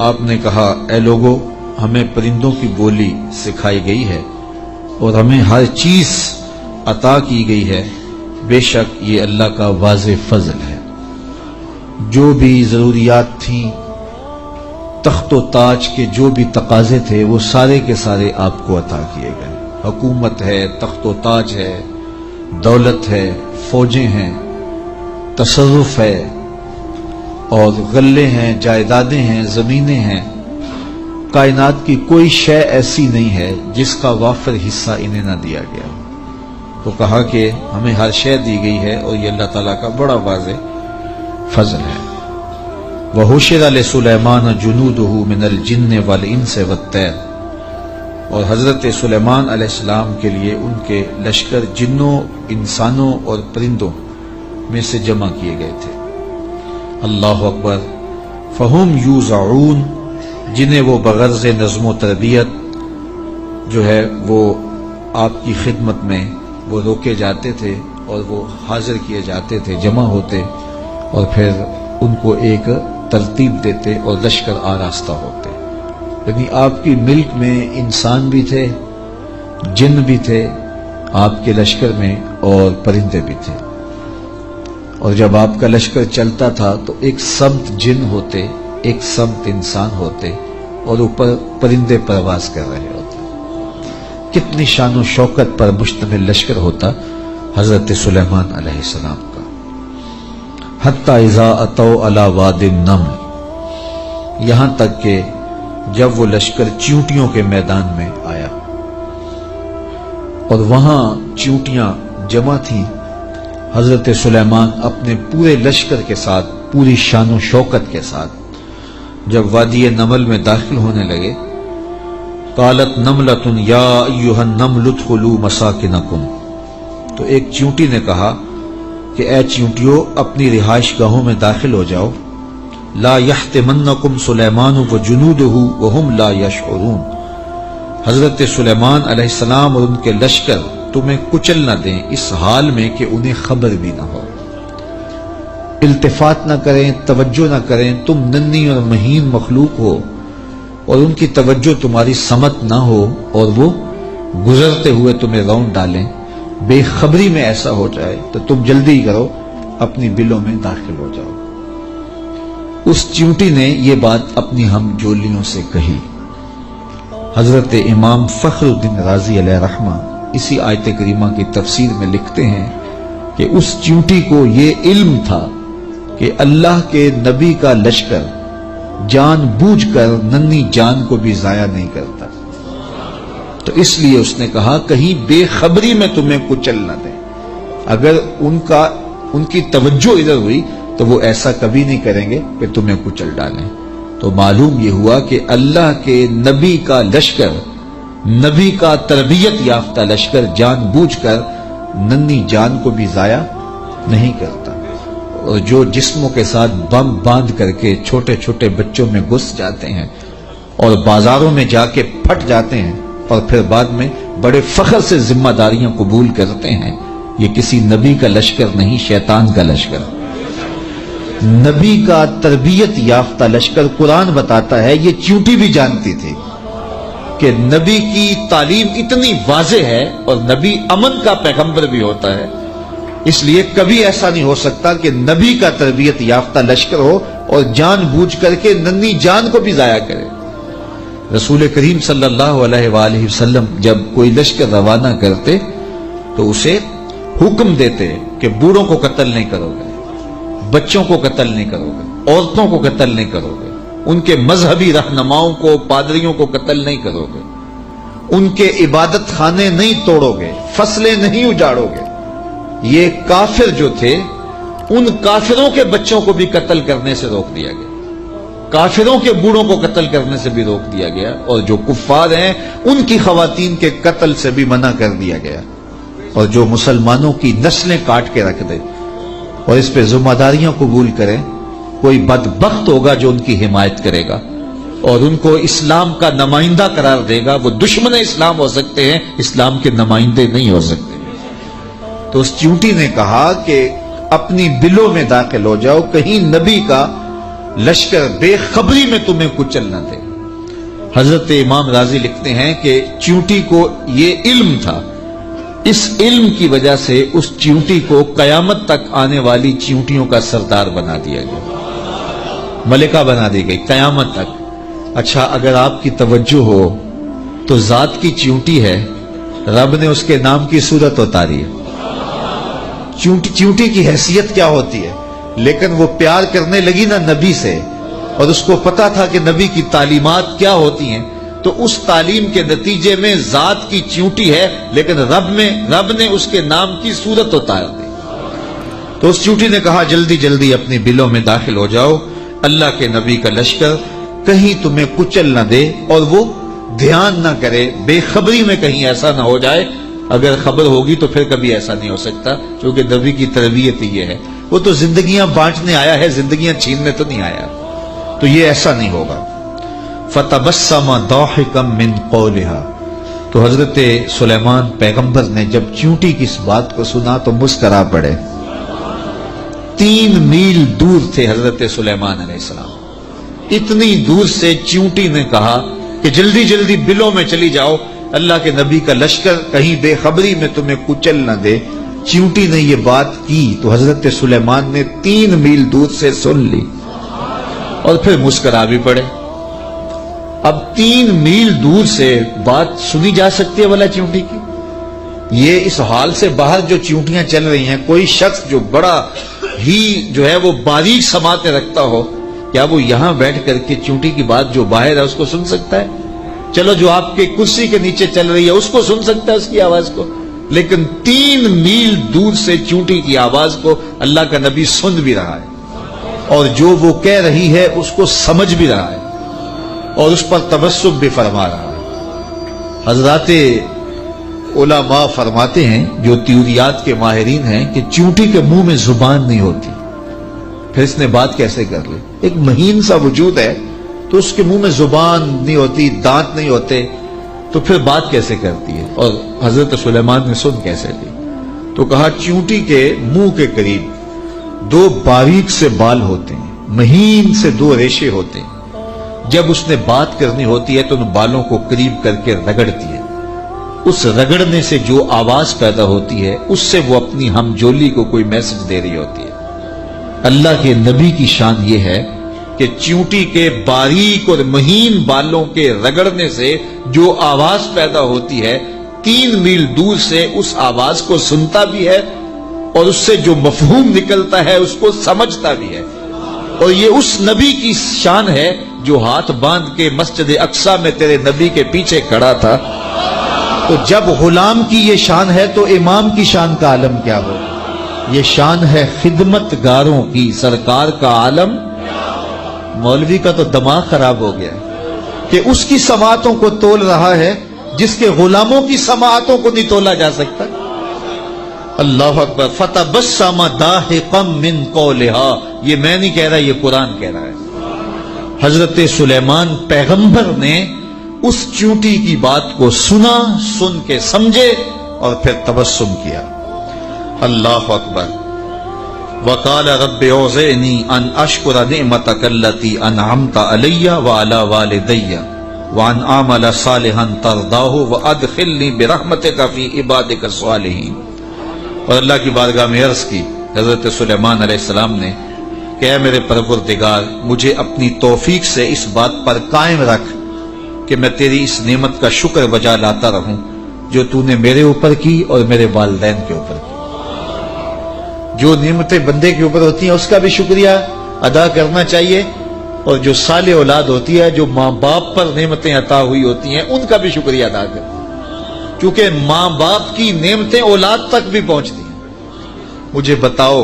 آپ نے کہا اے لوگو ہمیں پرندوں کی بولی سکھائی گئی ہے اور ہمیں ہر چیز عطا کی گئی ہے، بے شک یہ اللہ کا واضح فضل ہے۔ جو بھی ضروریات تھیں، تخت و تاج کے جو بھی تقاضے تھے وہ سارے کے سارے آپ کو عطا کیے گئے۔ حکومت ہے، تخت و تاج ہے، دولت ہے، فوجیں ہیں، تصرف ہے، اور غلے ہیں، جائیدادیں ہیں، زمینیں ہیں۔ کائنات کی کوئی شے ایسی نہیں ہے جس کا وافر حصہ انہیں نہ دیا گیا۔ تو کہا کہ ہمیں ہر شے دی گئی ہے اور یہ اللہ تعالیٰ کا بڑا واضح فضل ہے۔ وَحُشِرَ لِسُلَيْمَانَ جُنُودُهُ مِنَ الْجِنِّ وَالْإِنسِ وَالطَّيْرِ، اور حضرت سلیمان علیہ السلام کے لیے ان کے لشکر جنوں، انسانوں اور پرندوں میں سے جمع کیے گئے تھے۔ اللہ اکبر۔ فَهُمْ يُوزَعُونَ، جنہیں وہ بغرض نظم و تربیت جو ہے وہ آپ کی خدمت میں وہ روکے جاتے تھے اور وہ حاضر کیے جاتے تھے، جمع ہوتے اور پھر ان کو ایک ترتیب دیتے اور لشکر آراستہ ہوتے۔ یعنی آپ کی ملک میں انسان بھی تھے، جن بھی تھے آپ کے لشکر میں، اور پرندے بھی تھے۔ اور جب آپ کا لشکر چلتا تھا تو ایک سمت جن ہوتے، ایک سمت انسان ہوتے، اور اوپر پرندے پرواز کر رہے ہوتے۔ کتنی شان و شوکت پر مشتمل لشکر ہوتا حضرت سلیمان علیہ السلام کا۔ حتی اذا اتوا علی واد النمل، یہاں تک کہ جب وہ لشکر چیونٹیوں کے میدان میں آیا اور وہاں چیونٹیاں جمع تھیں، حضرت سلیمان اپنے پورے لشکر کے ساتھ، پوری شان و شوکت کے ساتھ جب وادی نمل میں داخل ہونے لگے، قالت نملۃ یا ایھا النمل ادخلوا مساکنکم، تو ایک چیونٹی نے کہا کہ اے چیونٹیوں اپنی رہائش گاہوں میں داخل ہو جاؤ، لا یحطمنکم سلیمان وجنودہ وہم لا یشعرون، حضرت سلیمان علیہ السلام اور ان کے لشکر تمہیں کچل نہ دیں اس حال میں کہ انہیں خبر بھی نہ ہو، التفات نہ کریں، توجہ نہ کریں، تم ننھی اور مہین مخلوق ہو اور ان کی توجہ تمہاری سمت نہ ہو اور وہ گزرتے ہوئے تمہیں راؤنڈ ڈالیں، بے خبری میں ایسا ہو جائے تو تم جلدی کرو اپنی بلوں میں داخل ہو جاؤ۔ اس چیونٹی نے یہ بات اپنی ہم جولیوں سے کہی۔ حضرت امام فخر الدین رازی علیہ رحمہ اسی آیت کریمہ کی تفسیر میں لکھتے ہیں کہ اس چیونٹی کو یہ علم تھا کہ اللہ کے نبی کا لشکر جان بوجھ کر ننھی جان کو بھی ضائع نہیں کرتا، تو اس لیے اس نے کہا کہیں بے خبری میں تمہیں کچل نہ دیں۔ اگر ان کی توجہ ادھر ہوئی تو وہ ایسا کبھی نہیں کریں گے کہ تمہیں کچل ڈالیں۔ تو معلوم یہ ہوا کہ اللہ کے نبی کا لشکر، نبی کا تربیت یافتہ لشکر جان بوجھ کر ننھی جان کو بھی ضائع نہیں کرتا، اور جو جسموں کے ساتھ بم باندھ کر کے چھوٹے چھوٹے بچوں میں گھس جاتے ہیں اور بازاروں میں جا کے پھٹ جاتے ہیں اور پھر بعد میں بڑے فخر سے ذمہ داریاں قبول کرتے ہیں، یہ کسی نبی کا لشکر نہیں، شیطان کا لشکر۔ نبی کا تربیت یافتہ لشکر، قرآن بتاتا ہے، یہ چیونٹی بھی جانتی تھی کہ نبی کی تعلیم اتنی واضح ہے اور نبی امن کا پیغمبر بھی ہوتا ہے، اس لیے کبھی ایسا نہیں ہو سکتا کہ نبی کا تربیت یافتہ لشکر ہو اور جان بوجھ کر کے ننھی جان کو بھی ضائع کرے۔ رسول کریم صلی اللہ علیہ وآلہ وسلم جب کوئی لشکر روانہ کرتے تو اسے حکم دیتے کہ بوڑھوں کو قتل نہیں کرو گے، بچوں کو قتل نہیں کرو گے، عورتوں کو قتل نہیں کرو گے، ان کے مذہبی رہنماؤں کو، پادریوں کو قتل نہیں کرو گے، ان کے عبادت خانے نہیں توڑو گے، فصلیں نہیں اجاڑو گے۔ یہ کافر جو تھے ان کافروں کے بچوں کو بھی قتل کرنے سے روک دیا گیا، کافروں کے بوڑھوں کو قتل کرنے سے بھی روک دیا گیا، اور جو کفار ہیں ان کی خواتین کے قتل سے بھی منع کر دیا گیا، اور جو مسلمانوں کی نسلیں کاٹ کے رکھ دے اور اس پہ ذمہ داریاں قبول کریں، کوئی بدبخت ہوگا جو ان کی حمایت کرے گا اور ان کو اسلام کا نمائندہ قرار دے گا، وہ دشمن اسلام ہو سکتے ہیں، اسلام کے نمائندے نہیں ہو سکتے۔ تو اس چیونٹی نے کہا کہ اپنی بلوں میں داخل ہو جاؤ، کہیں نبی کا لشکر بے خبری میں تمہیں کچل نہ دے۔ حضرت امام راضی لکھتے ہیں کہ چیونٹی کو یہ علم تھا، اس علم کی وجہ سے اس چیونٹی کو قیامت تک آنے والی چیونٹیوں کا سردار بنا دیا گیا، ملکہ بنا دی گئی قیامت تک۔ اچھا، اگر آپ کی توجہ ہو تو ذات کی چیونٹی ہے، رب نے اس کے نام کی صورت اتاری ہے۔ چیونٹی کی حیثیت کیا ہوتی ہے، لیکن وہ پیار کرنے لگی نا نبی سے، اور اس کو پتا تھا کہ نبی کی تعلیمات کیا ہوتی ہیں، تو اس تعلیم کے نتیجے میں ذات کی چیونٹی ہے، لیکن رب نے اس کے نام کی صورت اتار دی۔ تو اس چیونٹی نے کہا جلدی جلدی اپنی بلوں میں داخل ہو جاؤ، اللہ کے نبی کا لشکر کہیں تمہیں کچل نہ دے اور وہ دھیان نہ کرے، بے خبری میں کہیں ایسا نہ ہو جائے۔ اگر خبر ہوگی تو پھر کبھی ایسا نہیں ہو سکتا، کیونکہ نبی کی تربیت یہ ہے، وہ تو زندگیاں بانٹنے آیا ہے، زندگیاں چھیننے تو نہیں آیا، تو یہ ایسا نہیں ہوگا۔ فَتَبَسَّمَ ضَاحِكًا مِّن قَوْلِهَا، تو حضرت سلیمان پیغمبر نے جب چیونٹی کی اس بات کو سنا تو مسکرا پڑے۔ 3 میل دور تھے حضرت سلیمان علیہ السلام، اتنی دور سے چیونٹی نے کہا کہ جلدی جلدی بلوں میں چلی جاؤ، اللہ کے نبی کا لشکر کہیں بے خبری میں تمہیں کچل نہ دے۔ چیونٹی نے یہ بات کی تو حضرت سلیمان نے 3 میل دور سے سن لی اور پھر مسکرا بھی پڑے۔ اب 3 میل دور سے بات سنی جا سکتی ہے بھلا چیونٹی کی؟ یہ اس حال سے باہر جو چیونٹیاں چل رہی ہیں، کوئی شخص جو بڑا ہی جو ہے وہ باریک سماعتیں رکھتا ہو، کیا وہ یہاں بیٹھ کر کے چیونٹی کی بات جو باہر ہے اس کو سن سکتا ہے؟ چلو جو آپ کے کرسی کے نیچے چل رہی ہے اس کو سن سکتا ہے، اس کی آواز کو، لیکن 3 میل دور سے چیونٹی کی آواز کو اللہ کا نبی سن بھی رہا ہے، اور جو وہ کہہ رہی ہے اس کو سمجھ بھی رہا ہے، اور اس پر تبسم بھی فرما رہا ہے۔ حضرات علماء فرماتے ہیں، جو تیوریات کے ماہرین ہیں، کہ چیونٹی کے منہ میں زبان نہیں ہوتی، پھر اس نے بات کیسے کر لی؟ ایک مہین سا وجود ہے تو اس کے منہ میں زبان نہیں ہوتی، دانت نہیں ہوتے، تو پھر بات کیسے کرتی ہے؟ اور حضرت سلیمان نے سن کیسے لی؟ تو کہا چیونٹی کے منہ کے قریب 2 باریک سے بال ہوتے ہیں، مہین سے 2 ریشے ہوتے ہیں، جب اس نے بات کرنی ہوتی ہے تو ان بالوں کو قریب کر کے رگڑتی ہے، اس رگڑنے سے جو آواز پیدا ہوتی ہے اس سے وہ اپنی ہمجولی کو کوئی میسج دے رہی ہوتی ہے۔ اللہ کے نبی کی شان یہ ہے کہ چیونٹی کے باریک اور مہین بالوں کے رگڑنے سے جو آواز پیدا ہوتی ہے 3 میل دور سے اس آواز کو سنتا بھی ہے، اور اس سے جو مفہوم نکلتا ہے اس کو سمجھتا بھی ہے۔ اور یہ اس نبی کی شان ہے جو ہاتھ باندھ کے مسجد اقصی میں تیرے نبی کے پیچھے کھڑا تھا۔ تو جب غلام کی یہ شان ہے تو امام کی شان کا عالم کیا ہو؟ یہ شان ہے خدمت گاروں کی، سرکار کا عالم۔ مولوی کا تو دماغ خراب ہو گیا کہ اس کی سماعتوں کو تول رہا ہے جس کے غلاموں کی سماعتوں کو نہیں تولا جا سکتا۔ اللہ اکبر۔ فتبسم ضاحکا من قولها، یہ میں نہیں کہہ رہا، یہ قرآن کہہ رہا ہے۔ حضرت سلیمان پیغمبر نے اس چیونٹی کی بات کو سنا، سن کے سمجھے اور پھر تبسم کیا۔ اللہ اکبر۔ وقال رب اوزعنی ان اشکر نعمتک التی انعمت علی وعلی والدی وان اعمل صالحا ترضاہ وادخلنی برحمتک فی عبادک الصالحین۔ اور اللہ کی بارگاہ میں عرض کی حضرت سلیمان علیہ السلام نے کہ اے میرے پروردگار، مجھے اپنی توفیق سے اس بات پر قائم رکھ کہ میں تیری اس نعمت کا شکر بجا لاتا رہوں جو تو نے میرے اوپر کی اور میرے والدین کے اوپر کی۔ جو نعمتیں بندے کے اوپر ہوتی ہیں اس کا بھی شکریہ ادا کرنا چاہیے، اور جو صالح اولاد ہوتی ہے، جو ماں باپ پر نعمتیں عطا ہوئی ہوتی ہیں، ان کا بھی شکریہ ادا کرنا، کیونکہ ماں باپ کی نعمتیں اولاد تک بھی پہنچتی ہیں۔ مجھے بتاؤ،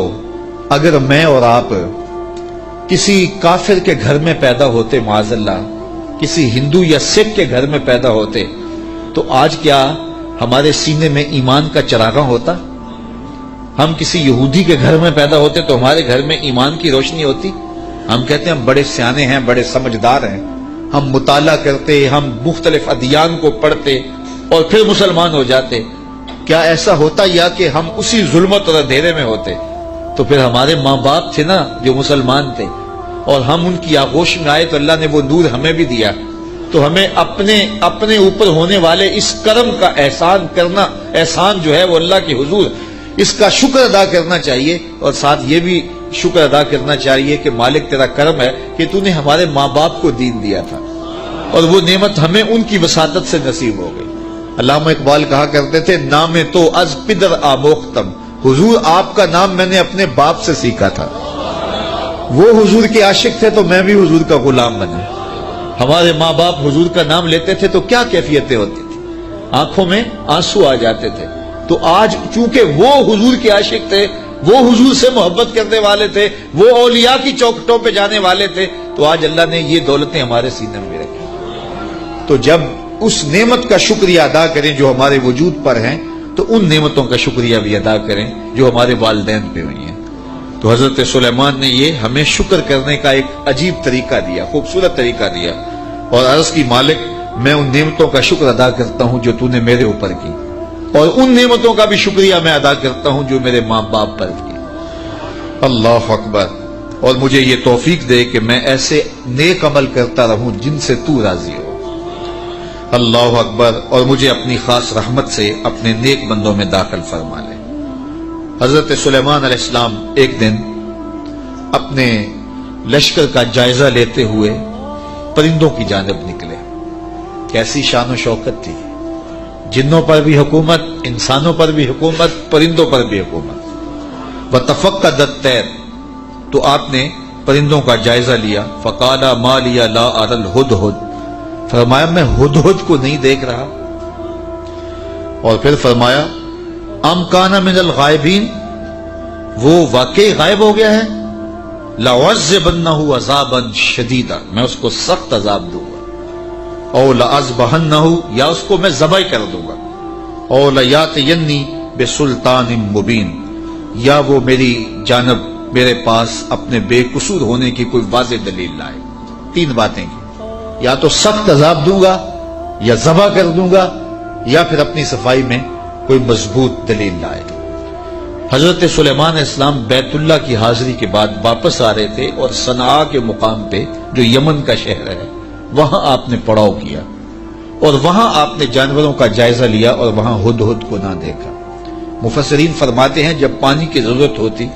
اگر میں اور آپ کسی کافر کے گھر میں پیدا ہوتے، معاذ اللہ کسی ہندو یا سکھ کے گھر میں پیدا ہوتے، تو آج کیا ہمارے سینے میں ایمان کا چراغاں ہوتا؟ ہم کسی یہودی کے گھر میں پیدا ہوتے تو ہمارے گھر میں ایمان کی روشنی ہوتی؟ ہم کہتے ہیں ہم بڑے سیانے ہیں، بڑے سمجھدار ہیں، ہم مطالعہ کرتے، ہم مختلف ادیان کو پڑھتے اور پھر مسلمان ہو جاتے۔ کیا ایسا ہوتا، یا کہ ہم اسی ظلمت اور اندھیرے میں ہوتے؟ تو پھر ہمارے ماں باپ تھے نا جو مسلمان تھے، اور ہم ان کی آغوش میں آئے تو اللہ نے وہ نور ہمیں بھی دیا. تو ہمیں اپنے اوپر ہونے والے اس کرم کا احسان جو ہے وہ اللہ کے حضور اس کا شکر ادا کرنا چاہیے. اور ساتھ یہ بھی شکر ادا کرنا چاہیے کہ مالک تیرا کرم ہے کہ تو نے ہمارے ماں باپ کو دین دیا تھا اور وہ نعمت ہمیں ان کی وساطت سے نصیب ہو گئی. علامہ اقبال کہا کرتے تھے نام تو از پدر آموختم، حضور آپ کا نام میں نے اپنے باپ سے سیکھا تھا. وہ حضور کے عاشق تھے تو میں بھی حضور کا غلام بنا. ہمارے ماں باپ حضور کا نام لیتے تھے تو کیا کیفیتیں ہوتی تھی، آنکھوں میں آنسو آ جاتے تھے. تو آج چونکہ وہ حضور کے عاشق تھے، وہ حضور سے محبت کرنے والے تھے، وہ اولیاء کی چوکھٹوں پہ جانے والے تھے، تو آج اللہ نے یہ دولتیں ہمارے سینے میں رکھی. تو جب اس نعمت کا شکریہ ادا کریں جو ہمارے وجود پر ہیں تو ان نعمتوں کا شکریہ بھی ادا کریں جو ہمارے والدین پہ ہوئی ہیں. تو حضرت سلیمان نے یہ ہمیں شکر کرنے کا ایک عجیب طریقہ دیا، خوبصورت طریقہ دیا، اور عرض کی مالک میں ان نعمتوں کا شکر ادا کرتا ہوں جو تو نے میرے اوپر کی، اور ان نعمتوں کا بھی شکریہ میں ادا کرتا ہوں جو میرے ماں باپ پر کی. اللہ اکبر. اور مجھے یہ توفیق دے کہ میں ایسے نیک عمل کرتا رہوں جن سے تو راضی ہو. اللہ اکبر. اور مجھے اپنی خاص رحمت سے اپنے نیک بندوں میں داخل فرما لے. حضرت سلیمان علیہ السلام ایک دن اپنے لشکر کا جائزہ لیتے ہوئے پرندوں کی جانب نکلے. کیسی شان و شوکت تھی، جنوں پر بھی حکومت، انسانوں پر بھی حکومت، پرندوں پر بھی حکومت. وَتَفَقَّدَ الطَّيْرَ. تو آپ نے پرندوں کا جائزہ لیا. فَقَالَ مَا لِيَ لَا أَرَى الْهُدْهُدْ. فرمایا میں ہدہد کو نہیں دیکھ رہا. اور پھر فرمایا ام کان من الغائبین، وہ واقعی غائب ہو گیا ہے. لَعُذِّبَنَّهُ عَذَابًا شَدِيدًا. میں اس کو سخت عذاب دوں گا. او لَأَذْبَحَنَّهُ، یا اس کو میں ذبح کر دوں گا. او لَيَأْتِيَنِّي بِسُلْطَانٍ مُبِينٍ، یا وہ میری جانب میرے پاس اپنے بے قصور ہونے کی کوئی واضح دلیل لائے. تین باتیں کی، یا تو سخت عذاب دوں گا، یا ذبح کر دوں گا، یا پھر اپنی صفائی میں کوئی مضبوط دلیل لائے. حضرت سلیمان علیہ السلام بیت اللہ کی حاضری کے بعد واپس آ رہے تھے اور صنعاء کے مقام پہ جو یمن کا شہر ہے وہاں آپ نے پڑاؤ کیا اور وہاں آپ نے جانوروں کا جائزہ لیا اور وہاں ہدہد کو نہ دیکھا. مفسرین فرماتے ہیں جب پانی کی ضرورت ہوتی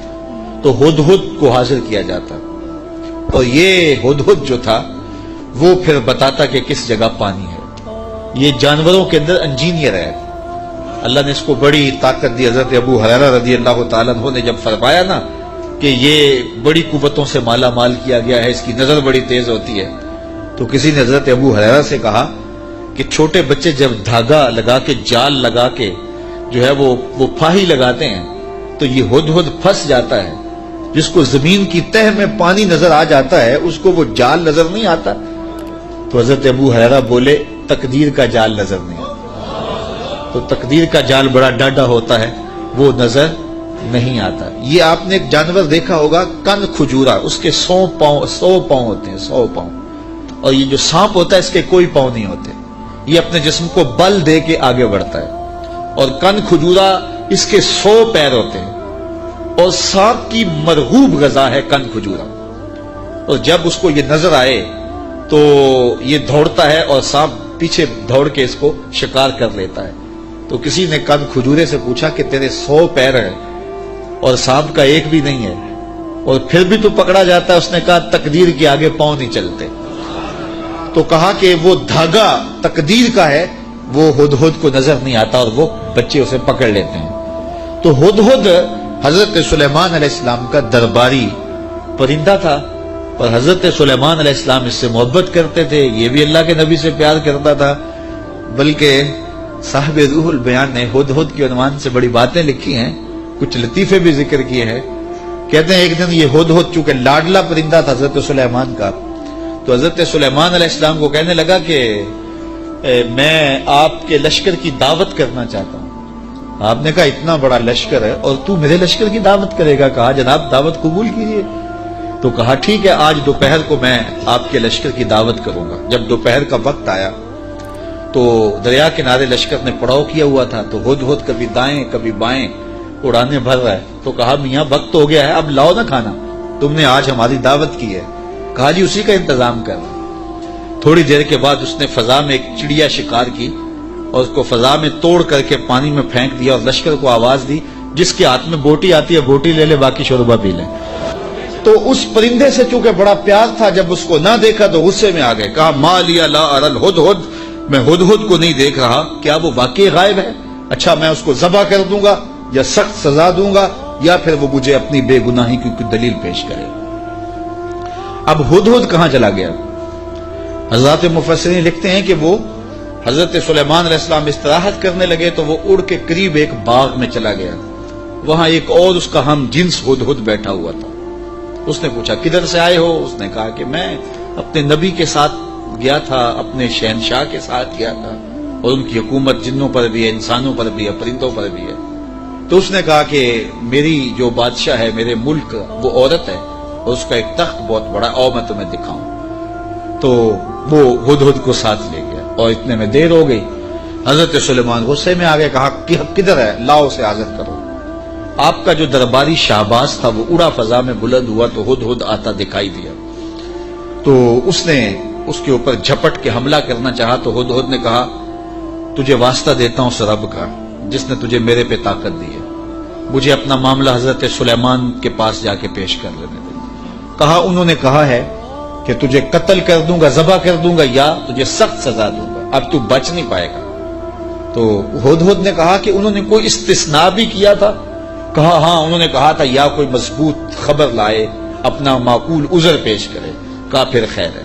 تو ہدہد کو حاضر کیا جاتا اور یہ ہدہد جو تھا وہ پھر بتاتا کہ کس جگہ پانی ہے. یہ جانوروں کے اندر انجینئر ہے. اللہ نے اس کو بڑی طاقت دی. حضرت ابو ہریرہ رضی اللہ تعالیٰ عنہ نے جب فرمایا نا کہ یہ بڑی قوتوں سے مالا مال کیا گیا ہے، اس کی نظر بڑی تیز ہوتی ہے، تو کسی نے حضرت ابو ہریرہ سے کہا کہ چھوٹے بچے جب دھاگا لگا کے جال لگا کے جو ہے وہ پھاہی لگاتے ہیں تو یہ ہدہد پھنس جاتا ہے. جس کو زمین کی تہ میں پانی نظر آ جاتا ہے اس کو وہ جال نظر نہیں آتا. تو حضرت ابو ہریرہ بولے تقدیر کا جال نظر نہیں آتا. تو تقدیر کا جال بڑا ڈاڈا ہوتا ہے، وہ نظر نہیں آتا. یہ آپ نے ایک جانور دیکھا ہوگا کن کھجورا، اس کے 100 پاؤں ہوتے ہیں، 100 پاؤں. اور یہ جو سانپ ہوتا ہے اس کے کوئی پاؤں نہیں ہوتے. یہ اپنے جسم کو بل دے کے آگے بڑھتا ہے. اور کن کھجورا اس کے 100 پیر ہوتے ہیں اور سانپ کی مرغوب غذا ہے کن کھجورا. اور جب اس کو یہ نظر آئے تو یہ دوڑتا ہے اور سانپ پیچھے دوڑ کے اس کو شکار کر لیتا ہے. تو کسی نے کن کھجورے سے پوچھا کہ تیرے 100 پیر ہیں اور سانپ کا ایک بھی نہیں ہے اور پھر بھی تو پکڑا جاتا ہے. اس نے کہا تقدیر کے آگے پاؤں نہیں چلتے. تو کہا کہ وہ دھاگا تقدیر کا ہے، وہ ہدہد کو نظر نہیں آتا اور وہ بچے اسے پکڑ لیتے ہیں. تو ہدہد حضرت سلیمان علیہ السلام کا درباری پرندہ تھا اور حضرت سلیمان علیہ السلام اس سے محبت کرتے تھے. یہ بھی اللہ کے نبی سے پیار کرتا تھا. بلکہ صاحب روح البیان نے ہدہد کے عنوان سے بڑی باتیں لکھی ہیں، کچھ لطیفے بھی ذکر کیے ہیں. کہتے ہیں ایک دن یہ ہدہد چونکہ لاڈلا پرندہ تھا حضرت سلیمان کا، تو حضرت سلیمان علیہ السلام کو کہنے لگا کہ میں آپ کے لشکر کی دعوت کرنا چاہتا ہوں. آپ نے کہا اتنا بڑا لشکر ہے اور تو میرے لشکر کی دعوت کرے گا؟ کہا جناب دعوت قبول کیجیے. تو کہا ٹھیک ہے، آج دوپہر کو میں آپ کے لشکر کی دعوت کروں گا. جب دوپہر کا وقت آیا تو دریا کنارے لشکر نے پڑاؤ کیا ہوا تھا. تو ہدہد کبھی دائیں کبھی بائیں اڑانے بھر رہا ہے. تو کہا میاں وقت ہو گیا ہے، اب لاؤ نا کھانا، تم نے آج ہماری دعوت کی ہے. کہا جی اسی کا انتظام کر رہا ہوں۔ تھوڑی دیر کے بعد اس نے فضا میں ایک چڑیا شکار کی اور اس کو فضا میں توڑ کر کے پانی میں پھینک دیا اور لشکر کو آواز دی جس کے ہاتھ میں بوٹی آتی ہے بوٹی لے لے، باقی شوربہ پی لیں۔ تو اس پرندے سے چونکہ بڑا پیار تھا، جب اس کو نہ دیکھا تو غصے میں آ گئے، کہا ما لیا لا اری الہدہد، میں ہدہد کو نہیں دیکھ رہا، کیا وہ واقعی غائب ہے؟ اچھا میں اس کو ذبح کر دوں گا یا سخت سزا دوں گا یا پھر وہ مجھے اپنی بے گناہی کی کوئی دلیل پیش کرے۔ اب ہدہد کہاں چلا گیا؟ حضرات مفسرین لکھتے ہیں کہ وہ حضرت سلیمان علیہ السلام استراحت کرنے لگے تو وہ اڑ کے قریب ایک باغ میں چلا گیا، وہاں ایک اور اس کا ہم جنس ہدہد بیٹھا ہوا تھا۔ اس نے پوچھا کدھر سے آئے ہو؟ اس نے کہا کہ میں اپنے نبی کے ساتھ گیا تھا، اپنے شہنشاہ کے ساتھ گیا تھا، اور ان کی حکومت جنوں پر بھی ہے، انسانوں پر بھی ہے، پرندوں پر بھی ہے۔ تو اس نے کہا کہ میری جو بادشاہ ہے میرے ملک وہ عورت ہے اور اس کا ایک تخت بہت بڑا، اور میں تمہیں دکھاؤں۔ تو وہ ہدہد کو ساتھ لے گیا اور اتنے میں دیر ہو گئی۔ حضرت سلیمان غصے میں آ گئے، کہا کہ کدھر ہے؟ لاؤ اسے حاضر کرو۔ آپ کا جو درباری شہباز تھا وہ اڑا فضا میں بلند ہوا تو ہدہد آتا دکھائی دیا، تو اس نے اس کے اوپر جھپٹ کے حملہ کرنا چاہا تو ہدہد نے کہا تجھے واسطہ دیتا ہوں اس رب کا جس نے تجھے میرے پہ طاقت دی ہے، مجھے اپنا معاملہ حضرت سلیمان کے پاس جا کے پیش کر لینے دے۔ کہا انہوں نے کہا ہے کہ تجھے قتل کر دوں گا، ذبح کر دوں گا یا تجھے سخت سزا دوں گا، اب تو بچ نہیں پائے گا۔ تو ہدہد نے کہا کہ انہوں نے کوئی استثناء بھی کیا تھا؟ کہا ہاں انہوں نے کہا تھا یا کوئی مضبوط خبر لائے، اپنا معقول عذر پیش کرے۔ کہا پھر خیر ہے۔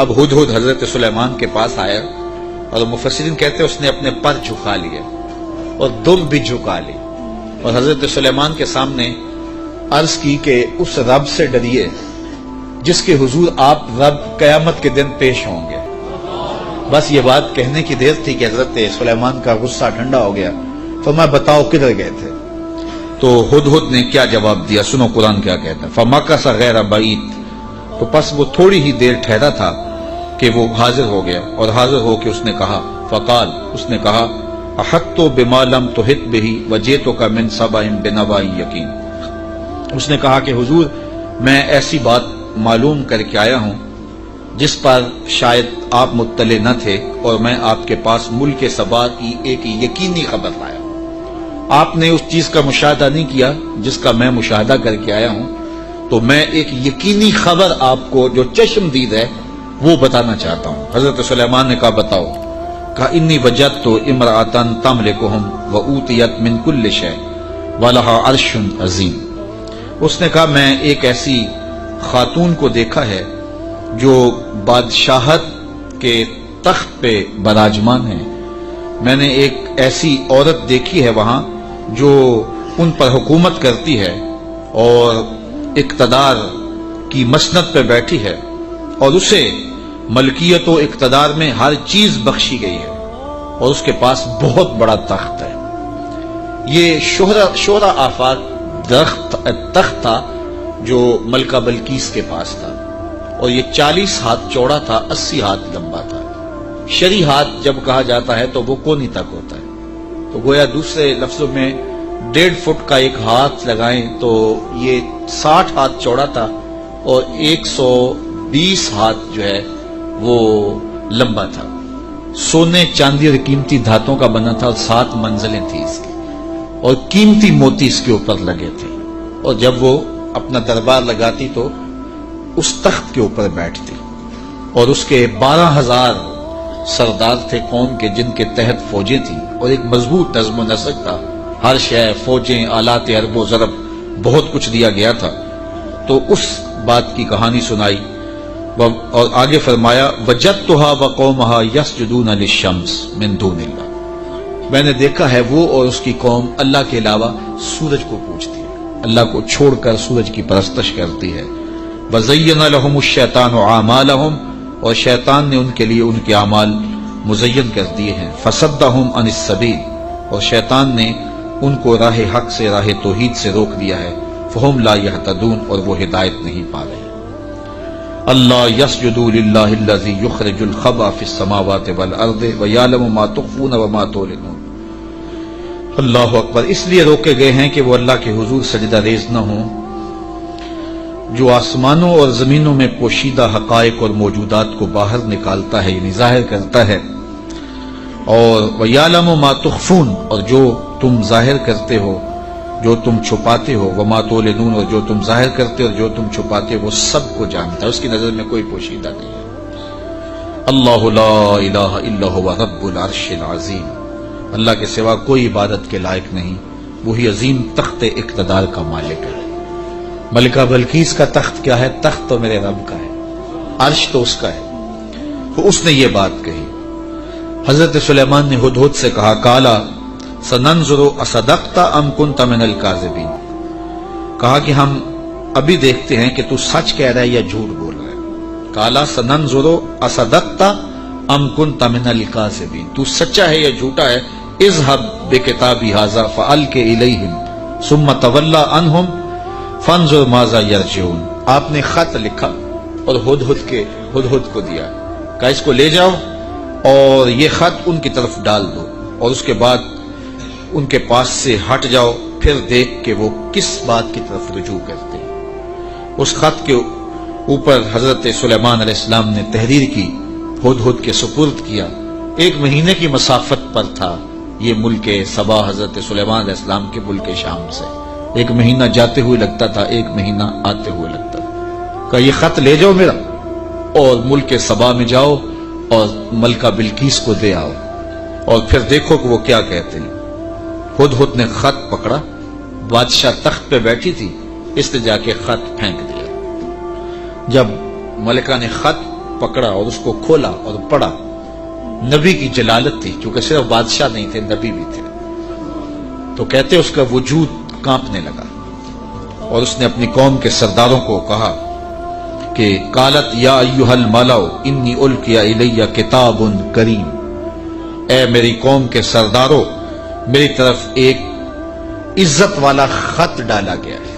اب ہدہد حضرت سلیمان کے پاس آیا اور مفسرین کہتے ہیں اس نے اپنے پر جھکا لیے اور دم بھی جھکا لی اور حضرت سلیمان کے سامنے عرض کی کہ اس رب سے ڈریے جس کے حضور آپ رب قیامت کے دن پیش ہوں گے۔ بس یہ بات کہنے کی دیر تھی کہ حضرت سلیمان کا غصہ ٹھنڈا ہو گیا۔ فرمایا بتاؤ کدھر گئے تھے؟ تو ہدہد نے کیا جواب دیا، سنو قرآن کیا کہتا ہے، فَمَكَثَ غَيْرَ بَعِيدٍ، تو پس وہ تھوڑی ہی دیر ٹھہرا تھا کہ وہ حاضر ہو گیا، اور حاضر ہو کے اس نے کہا فقال، اس نے کہا احطت بما لم تحط به وجئتك من سبأ بنبأ یقین، اس نے کہا کہ حضور میں ایسی بات معلوم کر کے آیا ہوں جس پر شاید آپ مطلع نہ تھے، اور میں آپ کے پاس ملک سبا کی ایک یقینی خبر لایا ہوں۔ آپ نے اس چیز کا مشاہدہ نہیں کیا جس کا میں مشاہدہ کر کے آیا ہوں، تو میں ایک یقینی خبر آپ کو جو چشم دید ہے وہ بتانا چاہتا ہوں۔ حضرت سلیمان نے کہا بتاؤ۔ کہا انی وجدت امرأۃ تملکہم وأوتیت من کل شیء ولہا عرش عظیم، اس نے کہا میں ایک ایسی خاتون کو دیکھا ہے جو بادشاہت کے تخت پہ براجمان ہے، میں نے ایک ایسی عورت دیکھی ہے وہاں جو ان پر حکومت کرتی ہے اور اقتدار کی مسند پہ بیٹھی ہے، اور اسے ملکیت و اقتدار میں ہر چیز بخشی گئی ہے، اور اس کے پاس بہت بڑا تخت ہے۔ یہ شہرہ آفاق تخت تھا جو ملکہ بلقیس کے پاس تھا، اور یہ 40 ہاتھ چوڑا تھا، 80 ہاتھ لمبا تھا۔ شرعی ہاتھ جب کہا جاتا ہے تو وہ کونی تک ہوتا ہے، تو گویا دوسرے لفظوں میں 1.5 فٹ کا ایک ہاتھ لگائیں تو یہ 60 ہاتھ چوڑا تھا اور 120 ہاتھ جو ہے وہ لمبا تھا۔ سونے چاندی اور قیمتی دھاتوں کا بنا تھا، اور 7 منزلیں تھیں اس کی، اور قیمتی موتی اس کے اوپر لگے تھے، اور جب وہ اپنا دربار لگاتی تو اس تخت کے اوپر بیٹھتی، اور اس کے 12,000 سردار تھے قوم کے جن کے تحت فوجیں تھیں، اور ایک مضبوط نظم و نسق تھا، ہر شے فوجیں آلات حرب و ضرب بہت کچھ دیا گیا تھا۔ تو اس بات کی کہانی سنائی اور آگے فرمایا وجدتها وقومها يسجدون للشمس من دون اللہ، میں نے دیکھا ہے وہ اور اس کی قوم اللہ کے علاوہ سورج کو پوجتی ہے، اللہ کو چھوڑ کر سورج کی پرستش کرتی ہے۔ وزین لهم الشیطان اعمالهم، اور شیطان نے ان کے لیے ان کے اعمال مزین کر دیے ہیں۔ فصدهم عن السبیل، اور شیطان نے ان کو راہ حق سے، راہ توحید سے روک دیا ہے۔ فہم لا یہتدون، اور وہ ہدایت نہیں پا رہے۔ اللہ یسجدوا للہ الذی یخرج الخبأ فی السماوات والارض ویعلم ما تخفون وما تعلنون۔ اللہ اکبر، اس لیے روکے گئے ہیں کہ وہ اللہ کے حضور سجدہ ریز نہ ہوں جو آسمانوں اور زمینوں میں پوشیدہ حقائق اور موجودات کو باہر نکالتا ہے یعنی ظاہر کرتا ہے، اور وَيَعْلَمُ مَا تُخْفُونَ اور جو تم ظاہر کرتے ہو، جو تم چھپاتے ہو، وَمَا تُعْلِنُونَ اور جو تم ظاہر کرتے ہو اور جو تم چھپاتے ہو، وہ سب کو جانتا ہے، اس کی نظر میں کوئی پوشیدہ نہیں ہے۔ اللہ لا الہ الا هو رب العرش العظیم، اللہ کے سوا کوئی عبادت کے لائق نہیں، وہی عظیم تخت اقتدار کا مالک ہے۔ ملکہ بلقیس کا تخت کیا ہے؟ تخت تو میرے رب کا ہے، عرش تو اس کا ہے، تو اس نے یہ بات کہی۔ حضرت سلیمان نے ہدہد سے کہا کالا سننظر اصدقت ام کنت من الکاذبین، کہا کہ ہم ابھی دیکھتے ہیں کہ تو سچ کہہ رہا ہے یا جھوٹ بول رہا ہے۔ کالا سننظر اصدقت ام کنت من الکاذبین، تو سچا ہے یا جھوٹا ہے؟ اذهب بکتابی ھذا فالق الیہم ثم تولى عنہم فانظر ماذا یرجعون، آپ نے خط لکھا اور ہدہد کو دیا، کہا اس کو لے جاؤ اور یہ خط ان کی طرف ڈال دو، اور اس کے بعد ان کے پاس سے ہٹ جاؤ، پھر دیکھ کہ وہ کس بات کی طرف رجوع کرتے ہیں۔ اس خط کے اوپر حضرت سلیمان علیہ السلام نے تحریر کی، ہدہد کے سپرد کیا۔ 1 مہینے کی مسافت پر تھا یہ ملک سبا حضرت سلیمان علیہ السلام کے ملک شام سے، 1 مہینہ جاتے ہوئے لگتا تھا، 1 مہینہ آتے ہوئے لگتا تھا۔ کہ یہ خط لے جاؤ میرا اور ملک سبا میں جاؤ اور ملکہ بلقیس کو دے آؤ، اور پھر دیکھو کہ وہ کیا کہتے ہیں۔ ہدہد نے خط پکڑا، بادشاہ تخت پہ بیٹھی تھی، اس نے جا کے خط پھینک دیا۔ جب ملکہ نے خط پکڑا اور اس کو کھولا اور پڑھا، نبی کی جلالت تھی، چونکہ صرف بادشاہ نہیں تھے، نبی بھی تھے، تو کہتے اس کا وجود کانپنے لگا، اور اس نے اپنی قوم کے سرداروں کو کہا کہ قالت یا ایھا الملأ انی القی الی کتاب کریم، اے میری قوم کے سرداروں، میری طرف ایک عزت والا خط ڈالا گیا ہے۔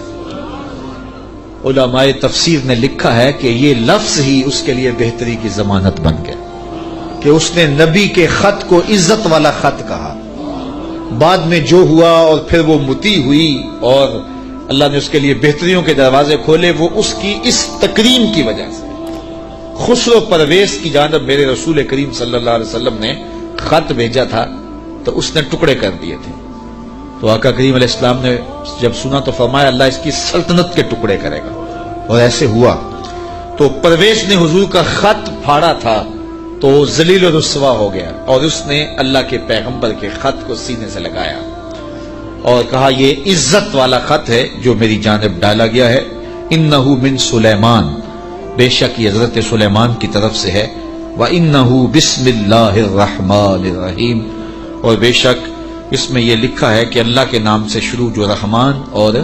علماء تفسیر نے لکھا ہے کہ یہ لفظ ہی اس کے لیے بہتری کی ضمانت بن گیا کہ اس نے نبی کے خط کو عزت والا خط کہا۔ بعد میں جو ہوا اور پھر وہ متی ہوئی اور اللہ نے اس کے لیے بہتریوں کے دروازے کھولے، وہ اس کی اس تکریم کی وجہ سے۔ خسرو پرویز کی جانب میرے رسول کریم صلی اللہ علیہ وسلم نے خط بھیجا تھا تو اس نے ٹکڑے کر دیے تھے، تو آقا کریم علیہ السلام نے جب سنا تو فرمایا اللہ اس کی سلطنت کے ٹکڑے کرے گا، اور ایسے ہوا۔ تو پرویز نے حضور کا خط پھاڑا تھا تو ذلیل و رسوا ہو گیا، اور اس نے اللہ کے پیغمبر کے خط کو سینے سے لگایا اور کہا یہ عزت والا خط ہے جو میری جانب ڈالا گیا ہے، انہ من سلیمان، بے شک یہ حضرت سلیمان کی طرف سے ہے، وانہ بسم اللہ الرحمن الرحیم، اور بے شک اس میں یہ لکھا ہے کہ اللہ کے نام سے شروع جو رحمان اور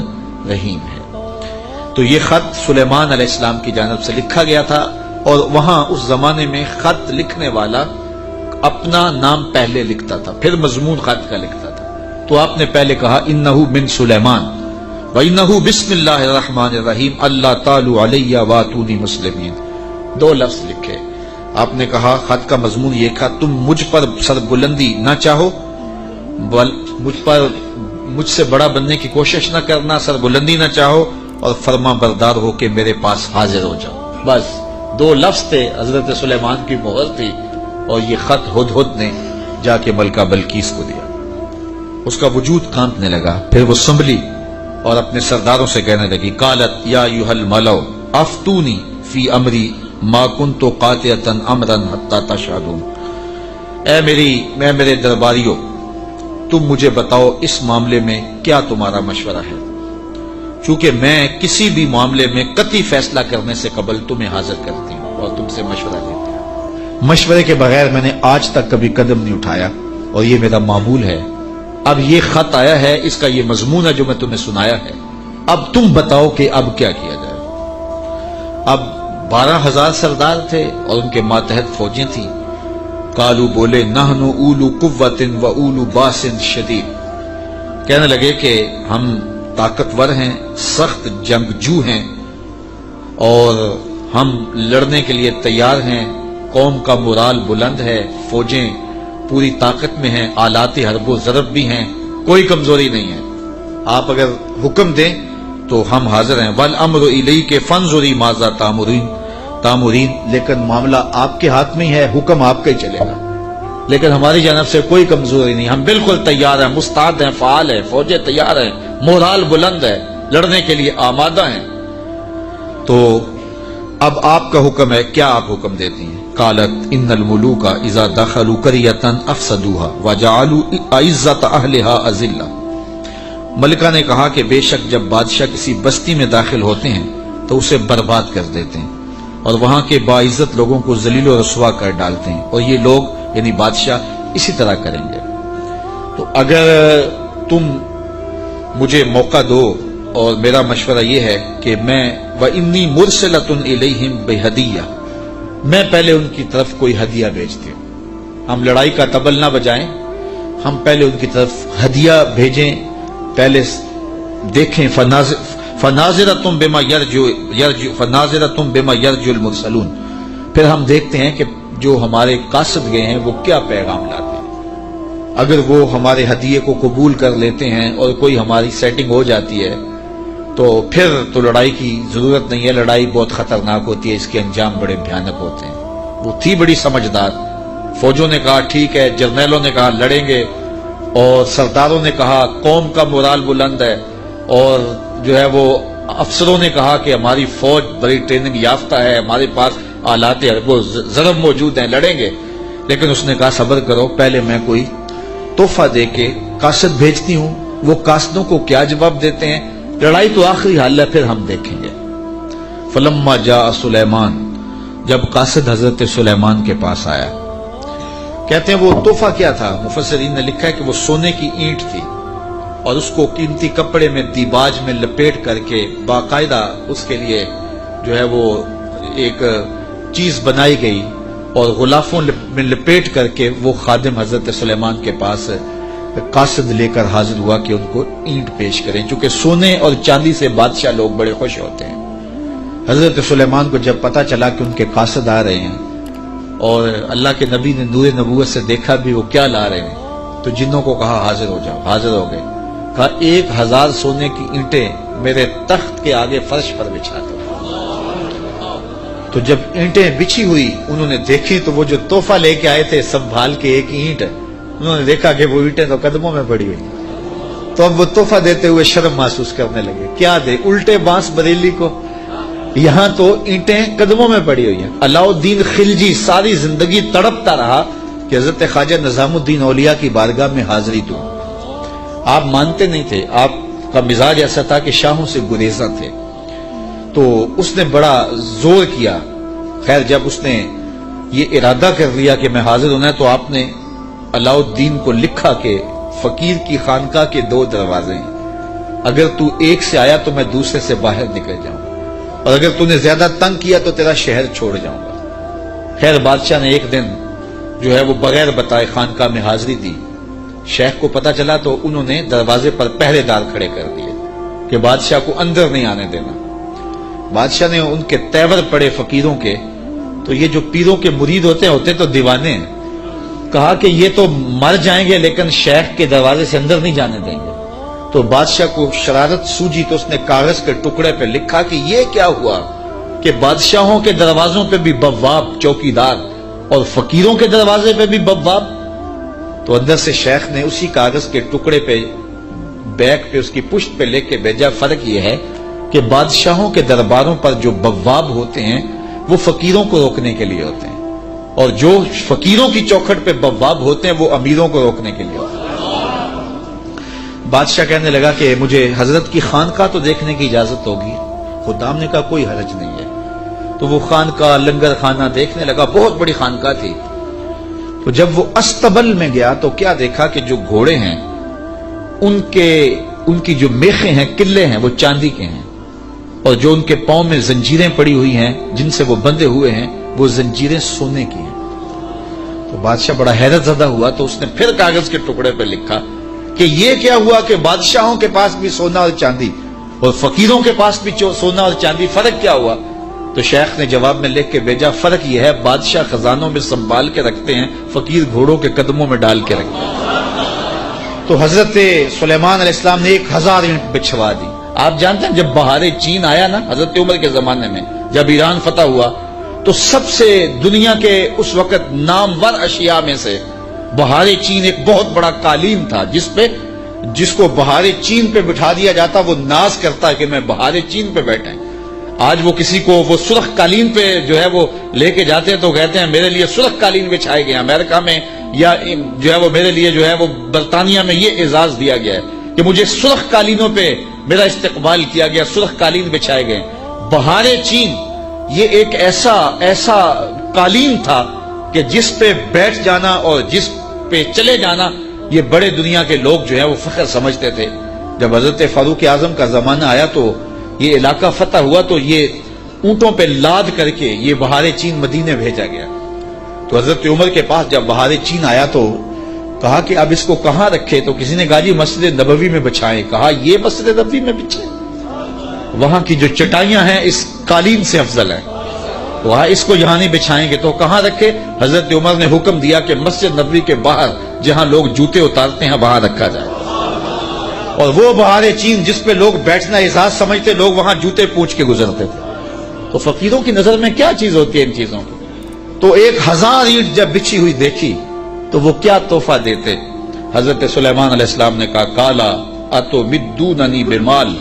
رحیم ہے۔ تو یہ خط سلیمان علیہ السلام کی جانب سے لکھا گیا تھا، اور وہاں اس زمانے میں خط لکھنے والا اپنا نام پہلے لکھتا تھا، پھر مضمون خط کا لکھتا تھا، تو آپ نے پہلے کہا انہ من سلیمان وانہ بسم اللہ الرحمن الرحیم اللہ تعالی علی واتونی مسلمین، 2 لفظ لکھے۔ آپ نے کہا خط کا مضمون یہ تھا تم مجھ پر سربلندی نہ چاہو، مجھ سے بڑا بننے کی کوشش نہ کرنا، سربلندی نہ چاہو، اور فرما بردار ہو کے میرے پاس حاضر ہو جاؤ۔ بس 2 لفظ تھے، حضرت سلیمان کی مہر تھی، اور یہ خط ہدہد نے جا کے ملکہ بلقیس کو دیا۔ اس کا وجود کانپنے لگا، پھر وہ سنبھلی اور اپنے سرداروں سے کہنے لگی قالت یا ایھا الملأ افتونی فی امری ما کنت قاطعۃ امرا حتی تشہدون، اے میرے درباریوں، تم مجھے بتاؤ اس معاملے میں کیا تمہارا مشورہ ہے، چونکہ میں کسی بھی معاملے میں قطعی فیصلہ کرنے سے قبل تمہیں حاضر کرتی ہوں اور تم سے مشورہ لیتی ہوں۔ مشورے کے بغیر میں نے آج تک کبھی قدم نہیں اٹھایا، اور یہ میرا معمول ہے۔ اب یہ خط آیا ہے، اس کا یہ مضمون ہے جو میں تمہیں سنایا ہے، اب تم بتاؤ کہ اب کیا کیا جائے۔ اب 12,000 سردار تھے اور ان کے ماتحت فوجیں تھیں۔ قالو بولے نحن اولو قوت و اولو باس شدید، کہنے لگے کہ ہم طاقتور ہیں، سخت جنگجو ہیں، اور ہم لڑنے کے لیے تیار ہیں، قوم کا مورال بلند ہے، فوجیں پوری طاقت میں ہیں، آلات حرب و ضرب بھی ہیں، کوئی کمزوری نہیں ہے، آپ اگر حکم دیں تو ہم حاضر ہیں، والامر الیک فانظری ماذا تامرین، لیکن معاملہ آپ کے ہاتھ میں ہی ہے، حکم آپ کا ہی چلے گا، لیکن ہماری جانب سے کوئی کمزوری نہیں، ہم بالکل تیار ہیں، مستعد ہیں، فعال ہیں، فوجیں تیار ہیں، مورال بلند ہے، لڑنے کے لیے آمادہ ہیں۔ تو اب آپ کا حکم ہے، کیا آپ حکم دیتی ہیں؟ قالت ان الملوک اذا دخلوا قریۃ افسدوها وجعلوا اعزۃ اہلها اذلہ، ملکہ نے کہا کہ بے شک جب بادشاہ کسی بستی میں داخل ہوتے ہیں تو اسے برباد کر دیتے ہیں اور وہاں کے باعزت لوگوں کو ذلیل و رسوا کر ڈالتے ہیں، اور یہ لوگ یعنی بادشاہ اسی طرح کریں گے۔ تو اگر تم مجھے موقع دو، اور میرا مشورہ یہ ہے کہ میں وَإِنِّي مُرْسِلَةٌ إِلَيْهِمْ بِهَدِيَّةٍ، میں پہلے ان کی طرف کوئی ہدیہ بھیجتی ہوں، ہم لڑائی کا طبل نہ بجائیں، ہم پہلے ان کی طرف ہدیہ بھیجیں، پہلے دیکھیں فَنَاظِرَةٌ بِمَا يَرْجُو الْمُرْسَلُونَ، پھر ہم دیکھتے ہیں کہ جو ہمارے قاصد گئے ہیں وہ کیا پیغام لاتے ہیں، اگر وہ ہمارے ہدیے کو قبول کر لیتے ہیں اور کوئی ہماری سیٹنگ ہو جاتی ہے تو پھر تو لڑائی کی ضرورت نہیں ہے، لڑائی بہت خطرناک ہوتی ہے، اس کے انجام بڑے بھیانک ہوتے ہیں۔ وہ تھی بڑی سمجھدار، فوجوں نے کہا ٹھیک ہے، جرنیلوں نے کہا لڑیں گے، اور سرداروں نے کہا قوم کا مورال بلند ہے، اور جو ہے وہ افسروں نے کہا کہ ہماری فوج بڑی ٹریننگ یافتہ ہے، ہمارے پاس آلات وہ ضرب موجود ہیں، لڑیں گے۔ لیکن اس نے کہا صبر کرو، پہلے میں کوئی تحفہ دے کے قاصد بھیجتی ہوں، وہ قاصدوں کو کیا جواب دیتے ہیں، لڑائی تو آخری حل ہے، پھر ہم دیکھیں گے۔ فلما جاء سلیمان، جب قاصد حضرت سلیمان کے پاس آیا، کہتے ہیں وہ تحفہ کیا تھا، مفسرین نے لکھا ہے کہ وہ سونے کی اینٹ تھی، اور اس کو قیمتی کپڑے میں دیباج میں لپیٹ کر کے باقاعدہ اس کے لیے جو ہے وہ ایک چیز بنائی گئی، اور غلافوں میں لپیٹ کر کے وہ خادم حضرت سلیمان کے پاس قاصد لے کر حاضر ہوا کہ ان کو اینٹ پیش کریں، چونکہ سونے اور چاندی سے بادشاہ لوگ بڑے خوش ہوتے ہیں۔ حضرت سلیمان کو جب پتا چلا کہ ان کے قاصد آ رہے ہیں، اور اللہ کے نبی نے نور نبوت سے دیکھا بھی وہ کیا لا رہے ہیں، تو جنوں کو کہا حاضر ہو جاؤ، حاضر ہو گئے، کہا 1000 سونے کی اینٹیں میرے تخت کے آگے فرش پر بچھا دو۔ تو جب اینٹیں بچھی ہوئی، انہوں نے دیکھی تو وہ جو تحفہ لے کے آئے تھے سنبھال کے ایک اینٹ، انہوں نے دیکھا کہ وہ اینٹیں تو قدموں میں پڑی ہوئی، تو اب وہ تحفہ دیتے ہوئے شرم محسوس کرنے لگے، کیا دے، الٹے بانس بریلی کو، یہاں تو اینٹیں قدموں میں پڑی ہوئی ہیں۔ علاؤ الدین خلجی ساری زندگی تڑپتا رہا کہ حضرت خواجہ نظام الدین اولیاء کی بارگاہ میں حاضری دوں، آپ مانتے نہیں تھے، آپ کا مزاج ایسا تھا کہ شاہوں سے گریزاں تھے، تو اس نے بڑا زور کیا۔ خیر جب اس نے یہ ارادہ کر لیا کہ میں حاضر ہونا ہے، تو آپ نے علاؤ الدین کو لکھا کہ فقیر کی خانقاہ کے 2 دروازے ہیں، اگر تو ایک سے آیا تو میں دوسرے سے باہر نکل جاؤں گا، اور اگر تو نے زیادہ تنگ کیا تو تیرا شہر چھوڑ جاؤں گا۔ خیر بادشاہ نے ایک دن جو ہے وہ بغیر بتائے خانقاہ میں حاضری دی، شیخ کو پتا چلا تو انہوں نے دروازے پر پہرے دار کھڑے کر دیے کہ بادشاہ کو اندر نہیں آنے دینا۔ بادشاہ نے ان کے تیور پڑے فقیروں کے، تو یہ جو پیروں کے مرید ہوتے تو دیوانے ہیں، کہا کہ یہ تو مر جائیں گے لیکن شیخ کے دروازے سے اندر نہیں جانے دیں گے۔ تو بادشاہ کو شرارت سوجی تو اس نے کاغذ کے ٹکڑے پہ لکھا کہ یہ کیا ہوا کہ بادشاہوں کے دروازوں پہ بھی بواب چوکیدار اور فقیروں کے دروازے پہ بھی بواب۔ تو اندر سے شیخ نے اسی کاغذ کے ٹکڑے پہ بیک پہ اس کی پشت پہ لکھ کے بھیجا، فرق یہ ہے کہ بادشاہوں کے درباروں پر جو بواب ہوتے ہیں وہ فقیروں کو روکنے کے لیے ہوتے ہیں، اور جو فقیروں کی چوکھٹ پہ بواب ہوتے ہیں وہ امیروں کو روکنے کے لیے ہوتے ہیں۔ بادشاہ کہنے لگا کہ مجھے حضرت کی خانقاہ تو دیکھنے کی اجازت ہوگی۔ خدام نے کہا کوئی حرج نہیں ہے۔ تو وہ خانقاہ لنگر خانہ دیکھنے لگا، بہت بڑی خانقاہ تھی۔ تو جب وہ استبل میں گیا تو کیا دیکھا کہ جو گھوڑے ہیں ان کی جو میخیں ہیں، قلعے ہیں، وہ چاندی کے ہیں، اور جو ان کے پاؤں میں زنجیریں پڑی ہوئی ہیں جن سے وہ بندھے ہوئے ہیں وہ زنجیریں سونے کی ہیں۔ تو بادشاہ بڑا حیرت زدہ ہوا، تو اس نے پھر کاغذ کے ٹکڑے پہ لکھا کہ یہ کیا ہوا کہ بادشاہوں کے پاس بھی سونا اور چاندی اور فقیروں کے پاس بھی سونا اور چاندی، فرق کیا ہوا؟ تو شیخ نے جواب میں لکھ کے بھیجا، فرق یہ ہے بادشاہ خزانوں میں سنبھال کے رکھتے ہیں، فقیر گھوڑوں کے قدموں میں ڈال کے رکھتے ہیں۔ تو حضرت سلیمان علیہ السلام نے 1000 اینٹ بچھوا دی، آپ جانتے ہیں جب بہار چین آیا نا حضرت عمر کے زمانے میں، جب ایران فتح ہوا تو سب سے دنیا کے اس وقت نامور اشیاء میں سے بہار چین ایک بہت بڑا قالین تھا، جس کو بہار چین پہ بٹھا دیا جاتا وہ ناز کرتا ہے کہ میں بہار چین پہ بیٹھا ہوں۔ آج وہ کسی کو وہ سرخ قالین پہ جو ہے وہ لے کے جاتے ہیں تو کہتے ہیں میرے لیے سرخ قالین بچھائے گئے، امریکہ میں یا جو ہے وہ میرے لیے جو ہے وہ برطانیہ میں یہ اعزاز دیا گیا ہے کہ مجھے سرخ قالینوں پہ میرا استقبال کیا گیا، سرخ قالین بچھائے گئے۔ بہار چین یہ ایک ایسا قالین تھا کہ جس پہ بیٹھ جانا اور جس پہ چلے جانا یہ بڑے دنیا کے لوگ جو ہے وہ فخر سمجھتے تھے۔ جب حضرت فاروق اعظم کا زمانہ آیا تو یہ علاقہ فتح ہوا تو یہ اونٹوں پہ لاد کر کے یہ بہار چین مدینے بھیجا گیا۔ تو حضرت عمر کے پاس جب بہار چین آیا تو کہا کہ اب اس کو کہاں رکھے؟ تو کسی نے کہا جی مسجد نبوی میں بچھائیں۔ کہا یہ مسجد نبوی میں بچھائیں؟ وہاں کی جو چٹائیاں ہیں اس قالین سے افضل ہیں، وہاں اس کو یہاں نہیں بچھائیں گے تو کہاں رکھے؟ حضرت عمر نے حکم دیا کہ مسجد نبوی کے باہر جہاں لوگ جوتے اتارتے ہیں وہاں رکھا جائے۔ اور وہ بہار چین جس پہ لوگ بیٹھنا اعزاز سمجھتے، لوگ وہاں جوتے پوچھ کے گزرتے تھے۔ تو فقیروں کی نظر میں کیا چیز ہوتی ہے ان چیزوں کی؟ تو 1000 اینٹ جب بچھی ہوئی دیکھی تو وہ کیا تحفہ دیتے؟ حضرت سلیمان علیہ السلام نے کہا کالا اتمدوننی بمال،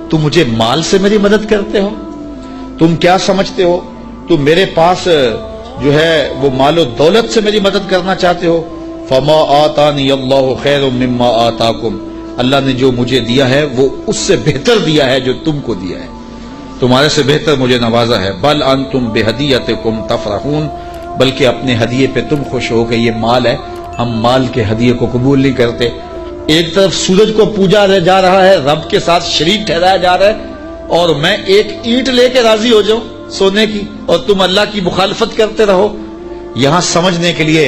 تم مجھے مال سے میری مدد کرتے ہو؟ تم کیا سمجھتے ہو تم میرے پاس جو ہے وہ مال و دولت سے میری مدد کرنا چاہتے ہو؟ فما آتانی اللہ خیر مما آتاکم، اللہ نے جو مجھے دیا ہے وہ اس سے بہتر دیا ہے جو تم کو دیا ہے، تمہارے سے بہتر مجھے نوازا ہے۔ بل انتم بہدیتکم تفرحون، بلکہ اپنے ہدیے پہ تم خوش ہو کہ یہ مال ہے، ہم مال کے ہدیے کو قبول نہیں کرتے۔ ایک طرف سورج کو پوجا جا رہا ہے، رب کے ساتھ شریک ٹھہرایا جا رہا ہے، اور میں ایک اینٹ لے کے راضی ہو جاؤں سونے کی اور تم اللہ کی مخالفت کرتے رہو۔ یہاں سمجھنے کے لیے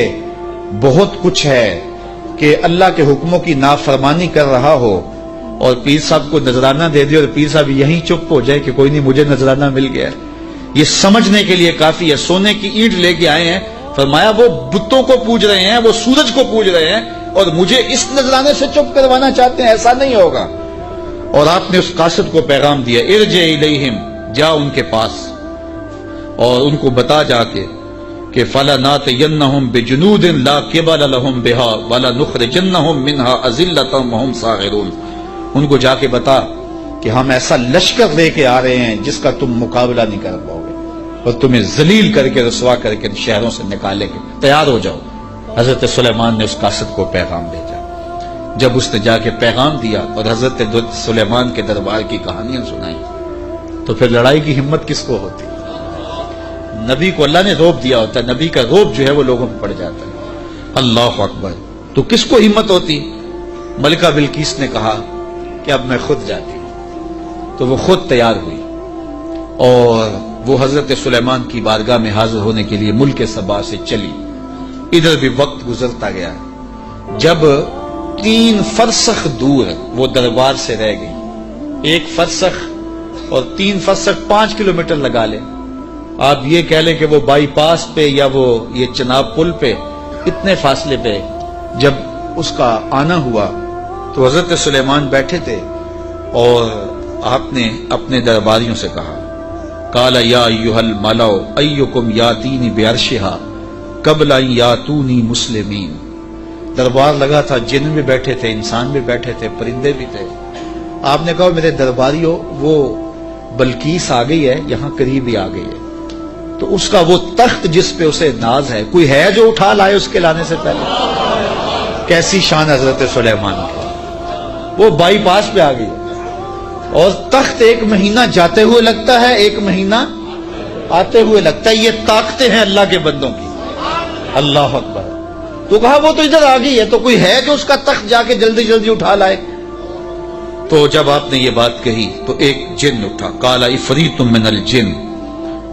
بہت کچھ ہے کہ اللہ کے حکموں کی نافرمانی کر رہا ہو اور پیر صاحب کو نذرانہ دے دے اور پیر صاحب یہیں چپ ہو جائے کہ کوئی نہیں مجھے نذرانہ مل گیا۔ یہ سمجھنے کے لیے کافی ہے۔ سونے کی اینٹ لے کے آئے ہیں، فرمایا وہ بتوں کو پوج رہے ہیں، وہ سورج کو پوج رہے ہیں اور مجھے اس نذرانے سے چپ کروانا چاہتے ہیں، ایسا نہیں ہوگا۔ اور آپ نے اس قاصد کو پیغام دیا ارجع الیہم، جا ان کے پاس اور ان کو بتا جا کے کہ فَلَنَاتِيَنَّهُمْ بِجُنُودٍ لَا قِبَلَ لَهُمْ بِهَا وَلَنُخْرِجَنَّهُمْ مِنْهَا أَذِلَّةً وَهُمْ صَاغِرُونَ، ان کو جا کے بتا کہ ہم ایسا لشکر لے کے آ رہے ہیں جس کا تم مقابلہ نہیں کر پاؤ گے اور تمہیں ذلیل کر کے رسوا کر کے شہروں سے نکالیں گے، تیار ہو جاؤ۔ حضرت سلیمان نے اس قاصد کو پیغام بھیجا۔ جب اس نے جا کے پیغام دیا اور حضرت سلیمان کے دربار کی کہانیاں سنائیں تو پھر لڑائی کی ہمت کس کو ہوتی؟ نبی کو اللہ نے روب دیا ہوتا ہے، نبی کا روب جو ہے وہ لوگوں میں پڑ جاتا ہے۔ اللہ اکبر، تو کس کو ہمت ہوتی؟ ملکہ بلقیس نے کہا کہ اب میں خود جاتی ہوں، تو وہ خود تیار ہوئی اور وہ حضرت سلیمان کی بارگاہ میں حاضر ہونے کے لیے ملک سبا سے چلی۔ ادھر بھی وقت گزرتا گیا، جب 3 فرسخ دور وہ دربار سے رہ گئی، 1 فرسخ اور 3 فرسخ 5 کلومیٹر لگا لیں، آپ یہ کہہ لیں کہ وہ بائی پاس پہ یا وہ یہ چناب پل پہ اتنے فاصلے پہ جب اس کا آنا ہوا تو حضرت سلیمان بیٹھے تھے اور آپ نے اپنے درباریوں سے کہا قال یا ایھا الملأ ایکم یاتینی بعرشها قبل ان یاتونی مسلمین۔ دربار لگا تھا، جن بھی بیٹھے تھے، انسان بھی بیٹھے تھے، پرندے بھی تھے۔ آپ نے کہا میرے درباریوں، وہ بلقیس آ گئی ہے، یہاں قریب ہی آ گئی ہے، تو اس کا وہ تخت جس پہ اسے ناز ہے کوئی ہے جو اٹھا لائے اس کے لانے سے پہلے؟ کیسی شان حضرت سلیمان کی، وہ بائی پاس پہ آ گئی ہے اور تخت 1 مہینہ جاتے ہوئے لگتا ہے، 1 مہینہ آتے ہوئے لگتا ہے۔ یہ طاقتیں ہیں اللہ کے بندوں کی۔ اللہ اکبر۔ تو کہا وہ تو ادھر آ گئی ہے، تو کوئی ہے جو اس کا تخت جا کے جلدی جلدی اٹھا لائے؟ تو جب آپ نے یہ بات کہی تو ایک جن اٹھا، قال عفریت من الجن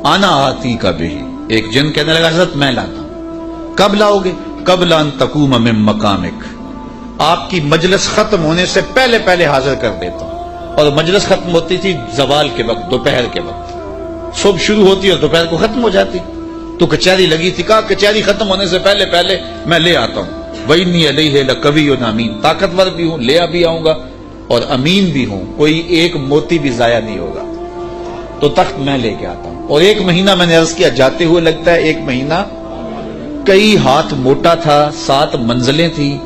انا آتی کا بھی، ایک جن کہنے لگا حضرت میں لاتا ہوں۔ کب لاؤ گے؟ قبل ان تقوم من مقامک، آپ کی مجلس ختم ہونے سے پہلے پہلے حاضر کر دیتا ہوں۔ اور مجلس ختم ہوتی تھی زوال کے وقت، دوپہر کے وقت، صبح شروع ہوتی اور دوپہر کو ختم ہو جاتی، تو کچہری لگی تھی، کہا کچہری ختم ہونے سے پہلے پہلے میں لے آتا ہوں۔ وَإِنِّي عَلَيْهِ لَقَوِيٌّ أَمِينٌ، طاقتور بھی ہوں، لے بھی آؤں گا۔ اور امین بھی ہوں, کوئی ایک موتی بھی ضائع نہیں ہوگا, تو تخت میں لے کے آتا ہوں. اور 1 مہینہ میں نے عرض کیا جاتے ہوئے لگتا ہے 1 مہینہ کئی ہاتھ موٹا تھا, 7 منزلیں تھی,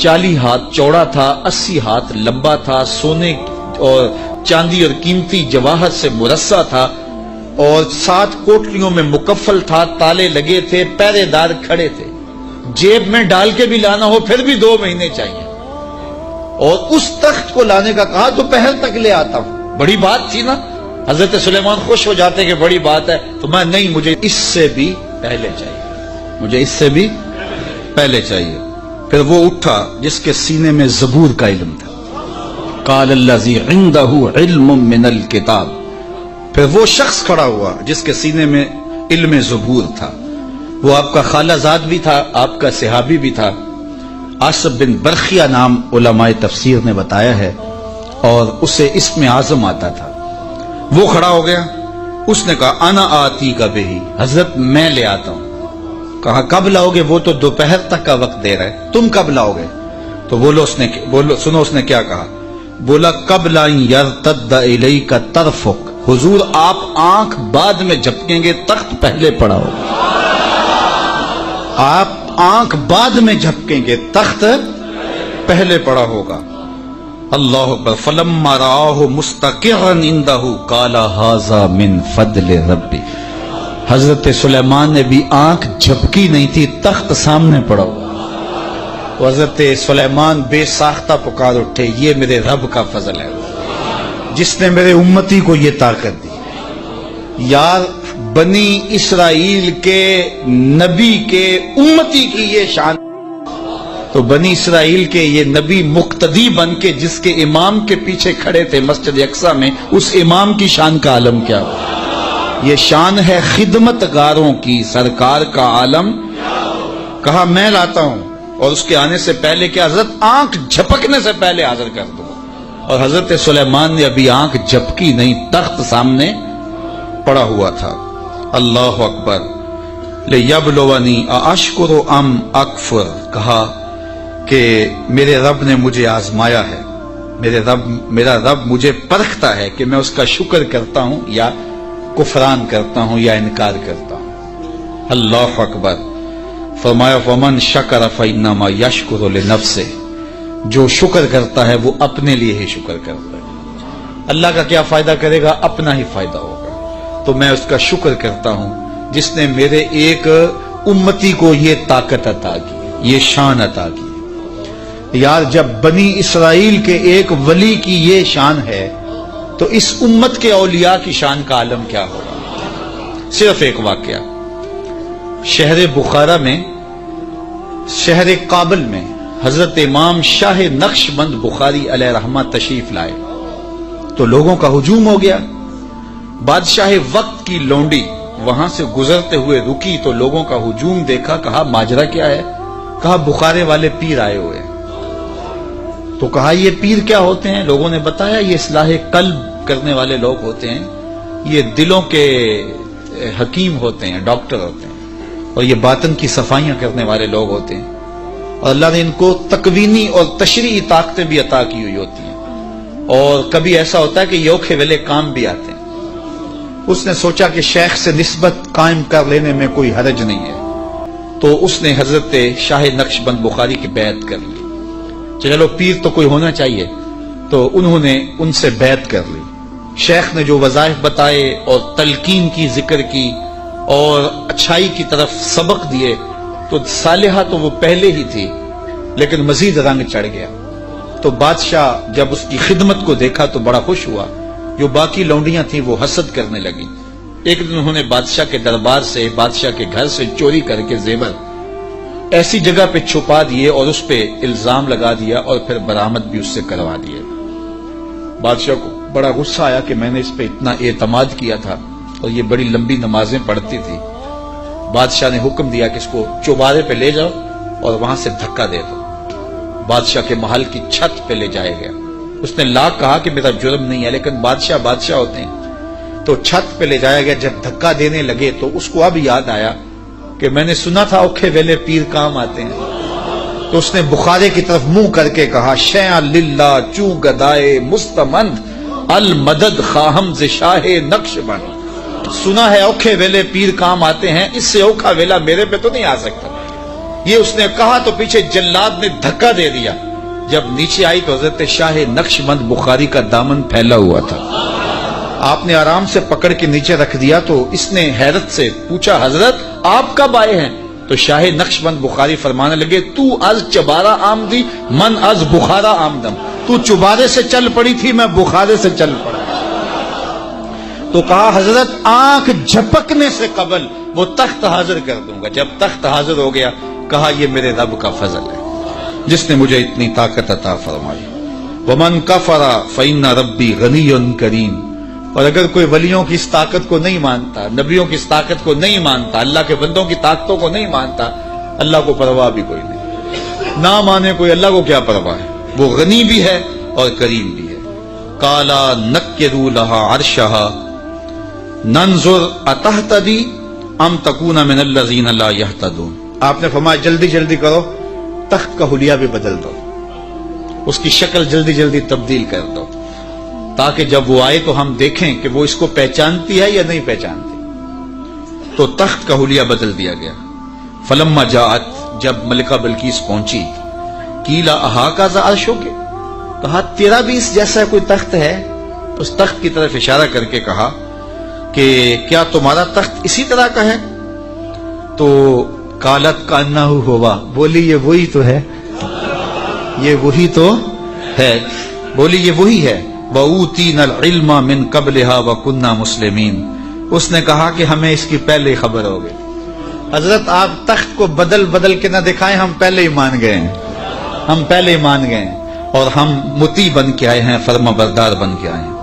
40 ہاتھ چوڑا تھا, 80 ہاتھ لمبا تھا, سونے اور چاندی اور قیمتی جواہر سے مرصع تھا, اور 7 کوٹریوں میں مکفل تھا, تالے لگے تھے, پہرے دار کھڑے تھے, جیب میں ڈال کے بھی لانا ہو پھر بھی 2 مہینے چاہیے. اور اس تخت کو لانے کا کہا دوپہر تک لے آتا ہوں. بڑی بات تھی نا, حضرت سلیمان خوش ہو جاتے کہ بڑی بات ہے, تو میں نہیں, مجھے اس سے بھی پہلے چاہیے, مجھے اس سے بھی پہلے چاہیے. پھر وہ اٹھا جس کے سینے میں زبور کا علم تھا, قال الذی عندہ علم من الکتاب. پھر وہ شخص کھڑا ہوا جس کے سینے میں علم زبور تھا, وہ آپ کا خالہ زاد بھی تھا, آپ کا صحابی بھی تھا, عاصب بن برخیہ نام علماء تفسیر نے بتایا ہے, اور اسے اسم اعظم آتا تھا. وہ کھڑا ہو گیا, اس نے کہا انا آتی کا بہی, حضرت میں لے آتا ہوں. کہا کب لاؤ گے؟ وہ تو دوپہر تک کا وقت دے رہا ہے, تم کب لاؤ گے؟ تو سنو اس نے کیا کہا, بولا قبل ان یرتد الیک طرفک, حضور آپ آنکھ بعد میں جھپکیں گے, تخت پہلے پڑا ہوگا. آپ آنکھ بعد میں جھپکیں گے, تخت پہلے پڑا ہوگا. اللہ اکبر. فلما رآہ مستقرا عنده قال ھذا من فضل ربی. حضرت سلیمان نے بھی آنکھ جھپکی نہیں تھی, تخت سامنے پڑا ہوا. حضرت سلیمان بے ساختہ پکار اٹھے, یہ میرے رب کا فضل ہے جس نے میرے امتی کو یہ طاقت دی. یار بنی اسرائیل کے نبی کے امتی کی یہ شان, تو بنی اسرائیل کے یہ نبی مقتدی بن کے جس کے امام کے پیچھے کھڑے تھے مسجد اقصی میں, اس امام کی شان کا عالم کیا ہو. یہ شان ہے خدمت گاروں کی, سرکار کا عالم. کہا میں لاتا ہوں, اور اس کے آنے سے پہلے کہ حضرت آنکھ جھپکنے سے پہلے حاضر کر دو. اور حضرت سلیمان نے ابھی آنکھ جھپکی نہیں, تخت سامنے پڑا ہوا تھا. اللہ اکبر. لیبلونی ااشکر ام اکفر. کہا کہ میرے رب نے مجھے آزمایا ہے, میرا رب مجھے پرکھتا ہے کہ میں اس کا شکر کرتا ہوں یا کفران کرتا ہوں یا انکار کرتا ہوں. اللہ اکبر. فرمایا فمن شکر فانما یشکر لنفسہ, جو شکر کرتا ہے وہ اپنے لیے ہی شکر کرتا ہے. اللہ کا کیا فائدہ کرے گا؟ اپنا ہی فائدہ ہوگا. تو میں اس کا شکر کرتا ہوں جس نے میرے ایک امتی کو یہ طاقت عطا کی, یہ شان عطا کی. یار جب بنی اسرائیل کے ایک ولی کی یہ شان ہے تو اس امت کے اولیاء کی شان کا عالم کیا ہوگا. صرف ایک واقعہ, شہر بخارا میں, شہر کابل میں حضرت امام شاہ نقشبند بخاری علیہ رحمہ تشریف لائے تو لوگوں کا ہجوم ہو گیا. بادشاہ وقت کی لونڈی وہاں سے گزرتے ہوئے رکی تو لوگوں کا ہجوم دیکھا. کہا ماجرا کیا ہے؟ کہا بخارے والے پیر آئے ہوئے. تو کہا یہ پیر کیا ہوتے ہیں؟ لوگوں نے بتایا یہ اصلاح قلب کرنے والے لوگ ہوتے ہیں, یہ دلوں کے حکیم ہوتے ہیں, ڈاکٹر ہوتے ہیں, اور یہ باطن کی صفائیاں کرنے والے لوگ ہوتے ہیں, اور اللہ نے ان کو تکوینی اور تشریعی طاقتیں بھی عطا کی ہوئی ہوتی ہیں, اور کبھی ایسا ہوتا ہے کہ یہ اوکھے ویلے کام بھی آتے ہیں. اس نے سوچا کہ شیخ سے نسبت قائم کر لینے میں کوئی حرج نہیں ہے, تو اس نے حضرت شاہ نقشبند بخاری کی بیعت کر لی. چلو پیر تو کوئی ہونا چاہیے, تو انہوں نے ان سے بیعت کر لی. شیخ نے جو وظائف بتائے اور تلقین کی ذکر کی اور اچھائی کی طرف سبق دیے, تو صالحہ تو وہ پہلے ہی تھی لیکن مزید رنگ چڑھ گیا. تو بادشاہ جب اس کی خدمت کو دیکھا تو بڑا خوش ہوا. جو باقی لونڈیاں تھیں وہ حسد کرنے لگی. ایک دن انہوں نے بادشاہ کے دربار سے, بادشاہ کے گھر سے چوری کر کے زیور ایسی جگہ پہ چھپا دیے اور اس پہ الزام لگا دیا اور پھر برآمد بھی اس سے کروا دیے. بادشاہ کو بڑا غصہ آیا کہ میں نے اس پہ اتنا اعتماد کیا تھا اور یہ بڑی لمبی نمازیں پڑھتی تھی. بادشاہ نے حکم دیا کہ اس کو چوبارے پہ لے جاؤ اور وہاں سے دھکا دے دو. بادشاہ کے محل کی چھت پہ لے جایا گیا. اس نے لاکھ کہا کہ میرا جرم نہیں ہے, لیکن بادشاہ ہوتے ہیں. تو چھت پہ لے جایا گیا. جب دھکا دینے لگے تو اس کو اب یاد آیا کہ میں نے سنا تھا اوکھے ویلے پیر کام آتے ہیں. تو اس نے بخارے کی طرف منہ کر کے کہا شیعہ للہ چوں گدائے مستمند المدد خواہم ز شاہ نقش بند. سنا ہے اوکھے ویلے پیر کام آتے ہیں، اس سے اوکھا ویلا میرے پہ تو نہیں آ سکتا. یہ اس نے کہا تو پیچھے جلاد نے دھکا دے دیا. جب نیچے آئی تو حضرت شاہ نقش بند بخاری کا دامن پھیلا ہوا تھا. آپ نے آرام سے پکڑ کے نیچے رکھ دیا تو اس نے حیرت سے پوچھا حضرت آپ کب آئے ہیں؟ تو شاہ نقش بند بخاری فرمانے لگے تو از چبارہ آمدی من از بخارا آمدم. تو چبارے سے چل پڑی تھی، میں بخارے سے چل پڑا. تو کہا حضرت آنکھ جھپکنے سے قبل وہ تخت حاضر کر دوں گا. جب تخت حاضر ہو گیا کہا یہ میرے رب کا فضل ہے جس نے مجھے اتنی طاقت عطا فرمائی. ومن کفر فإن ربی غنی کریم. اور اگر کوئی ولیوں کی اس طاقت کو نہیں مانتا، نبیوں کی اس طاقت کو نہیں مانتا، اللہ کے بندوں کی طاقتوں کو نہیں مانتا، اللہ کو پرواہ بھی کوئی نہیں. نہ مانے کوئی، اللہ کو کیا پرواہ ہے؟ وہ غنی بھی ہے اور کریم بھی ہے. کالا نکروا لہا عرشہا ننظر اتہتدی ام تکون من الذین لا یہتدون. آپ نے فرمایا جلدی جلدی کرو، تخت کا حلیہ بھی بدل دو، اس کی شکل جلدی جلدی تبدیل کر دو، تاکہ جب وہ آئے تو ہم دیکھیں کہ وہ اس کو پہچانتی ہے یا نہیں پہچانتی. تو تخت کا حلیہ بدل دیا گیا. فلما جاءت، جب ملکہ بلقیس پہنچی، قیل اہاکذا عرشک، کہا تیرا بھی اس جیسا کوئی تخت ہے؟ اس تخت کی طرف اشارہ کر کے کہا کہ کیا تمہارا تخت اسی طرح کا ہے؟ تو قالت کانہ ہوا، بولی یہ وہی تو ہے، یہ وہی تو ہے، بولی یہ وہی ہے. وَأُوتِينَا الْعِلْمَ مِنْ قَبْلِهَا وَكُنَّا مُسْلِمِينَ. اس نے کہا کہ ہمیں اس کی پہلے خبر ہو گئی. حضرت آپ تخت کو بدل بدل کے نہ دکھائیں، ہم پہلے ہی مان گئے ہیں، ہم پہلے ہی مان گئے ہیں اور ہم مطیع بن کے آئے ہیں، فرما بردار بن کے آئے ہیں.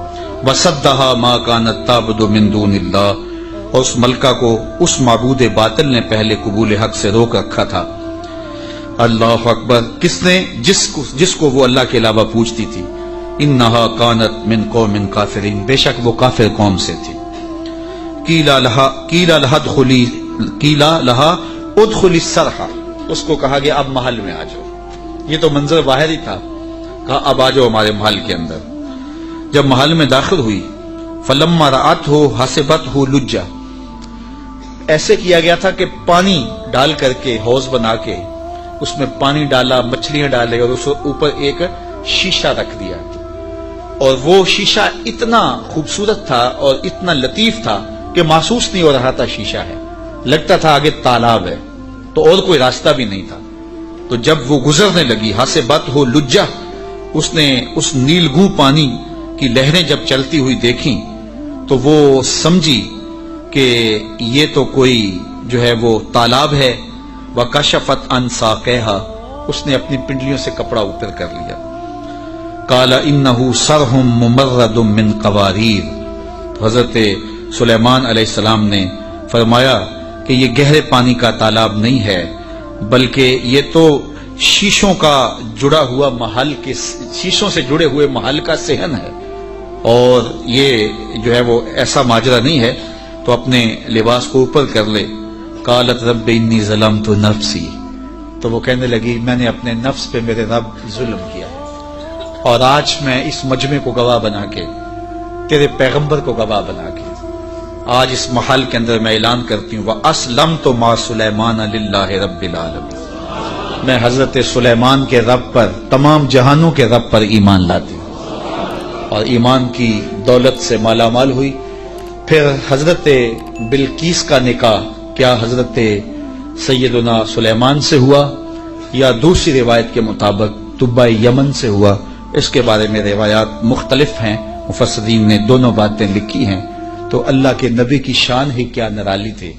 وَصَدَّهَا مَا كَانَتْ تَعْبُدُ مِن دُونِ اللَّهِ. اور اس ملکہ کو اس معبود باطل نے پہلے قبول حق سے روک رکھا تھا. اللہ اکبر. کس نے؟ جس کو وہ اللہ کے علاوہ پوچھتی تھی. انہا کانت من قوم کافرین. بے شک وہ کافر قوم سے تھی. قیل لہا ادخلی الصرح. اس کو کہا گیا اب محل میں آ جاؤ. یہ تو منظر باہر ہی تھا، کہا اب آ جاؤ ہمارے محل کے اندر. جب محل میں داخل ہوئی فلما رأتہ حسبتہ لجہ. ایسے کیا گیا تھا کہ پانی ڈال کر کے حوض بنا کے اس میں پانی ڈالا، مچھلیاں ڈالے اور اس اوپر ایک شیشہ رکھ دیا. اور وہ شیشہ اتنا خوبصورت تھا اور اتنا لطیف تھا کہ محسوس نہیں ہو رہا تھا شیشہ ہے، لگتا تھا آگے تالاب ہے، تو اور کوئی راستہ بھی نہیں تھا. تو جب وہ گزرنے لگی حسبتہ لجہ، اس نے اس نیلگوں پانی کی لہریں جب چلتی ہوئی دیکھیں تو وہ سمجھی کہ یہ تو کوئی جو ہے وہ تالاب ہے. وَكَشَفَتْ عَنْ سَاقَيْهَا. اس نے اپنی پنڈلیوں سے کپڑا اوپر کر لیا. قَالَ إِنَّهُ صَرْحٌ مُمَرَّدٌ مِّن قَوَارِيرَ. حضرت سلیمان علیہ السلام نے فرمایا کہ یہ گہرے پانی کا تالاب نہیں ہے، بلکہ یہ تو شیشوں کا جڑا ہوا محل کے، شیشوں سے جڑے ہوئے محل کا صحن ہے، اور یہ جو ہے وہ ایسا ماجرا نہیں ہے. تو اپنے لباس کو اوپر کر لے. قالت رب انی ظلمت نفسی. تو وہ کہنے لگی میں نے اپنے نفس پہ میرے رب ظلم کیا ہے، اور آج میں اس مجمع کو گواہ بنا کے، تیرے پیغمبر کو گواہ بنا کے آج اس محل کے اندر میں اعلان کرتی ہوں وَأَسْلَمْتُ مَعَ سُلَيْمَانَ لِلَّهِ رَبِّ الْعَالَمِينَ. میں حضرت سلیمان کے رب پر، تمام جہانوں کے رب پر ایمان لاتی ہوں، اور ایمان کی دولت سے مالا مال ہوئی. پھر حضرت بلقیس کا نکاح کیا حضرت سیدنا سلیمان سے ہوا یا دوسری روایت کے مطابق طبع یمن سے ہوا؟ اس کے بارے میں روایات مختلف ہیں، مفسرین نے دونوں باتیں لکھی ہیں. تو اللہ کے نبی کی شان ہی کیا نرالی تھی.